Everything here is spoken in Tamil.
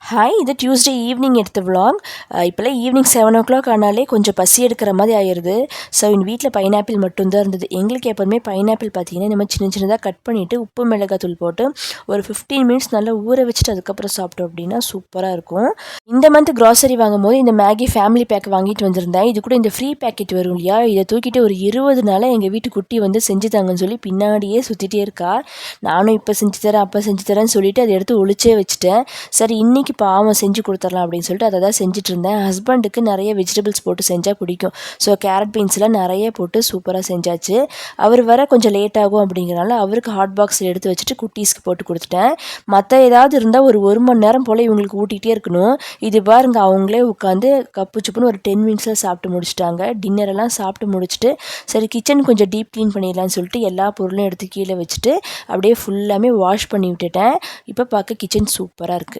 ஹாய், இது டியூஸ்டே ஈவினிங் எடுத்த விலாக். இப்போல்லாம் ஈவினிங் 7 o'clock ஆனாலே கொஞ்சம் பசி எடுக்கிற மாதிரி ஆயிடுது. ஸோ எங்கள் வீட்டில் பைனாப்பிள் மட்டும்தான் இருந்தது. எங்களுக்கு எப்போதுமே பைனாப்பிள் பார்த்தீங்கன்னா இந்த மாதிரி சின்ன சின்னதாக கட் பண்ணிவிட்டு உப்பு மிளகாத்தூள் போட்டு ஒரு 15 மினிட்ஸ் நல்லா ஊற வச்சுட்டு அதுக்கப்புறம் சாப்பிட்டோம் அப்படின்னா சூப்பராக இருக்கும். இந்த மந்த் கிராசரி வாங்கும்போது இந்த மேகி ஃபேமிலி பேக் வாங்கிட்டு வந்திருந்தேன். இது கூட இந்த ஃப்ரீ பேக்கெட் வரும் இல்லையா, இதை தூக்கிட்டு ஒரு 20 நாளாக எங்கள் வீட்டு குட்டி வந்து செஞ்சு தாங்கன்னு சொல்லி பின்னாடியே சுற்றிட்டே இருக்கா. நானும் இப்போ செஞ்சு தரேன் அப்போ செஞ்சு தரேன்னு சொல்லிட்டு அதை எடுத்து ஒளிச்சே வச்சுட்டேன். சரி இன்னைக்கு பாவம் செஞ்சு கொடுத்துடலாம் அப்படின்னு சொல்லிட்டு அதை தான் செஞ்சுட்டு இருந்தேன். ஹஸ்பண்டுக்கு நிறைய வெஜிடபிள்ஸ் போட்டு செஞ்சால் பிடிக்கும். ஸோ கேரட் பீன்ஸ்லாம் நிறைய போட்டு சூப்பராக செஞ்சாச்சு. அவர் வர கொஞ்சம் லேட் ஆகும் அப்படிங்கிறனால அவருக்கு ஹாட் பாக்ஸில் எடுத்து வச்சுட்டு குட்டீஸ்க்கு போட்டு கொடுத்துட்டேன். மற்ற ஏதாவது இருந்தால் ஒரு மணி நேரம் போல் இவங்களுக்கு ஊட்டிகிட்டே இருக்கணும். இது பாருங்க, அவங்களே உட்காந்து கப்பு சுப்புன்னு ஒரு 10 மினிட்ஸில் சாப்பிட்டு முடிச்சிட்டாங்க. டின்னரெல்லாம் சாப்பிட்டு முடிச்சுட்டு சரி கிச்சன் கொஞ்சம் டீப் க்ளீன் பண்ணிடலான்னு சொல்லிட்டு எல்லா பொருளும் எடுத்து கீழே வச்சுட்டு அப்படியே ஃபுல்லாமே வாஷ் பண்ணி விட்டுட்டேன். இப்போ பார்க்க கிச்சன் சூப்பராக இருக்குது.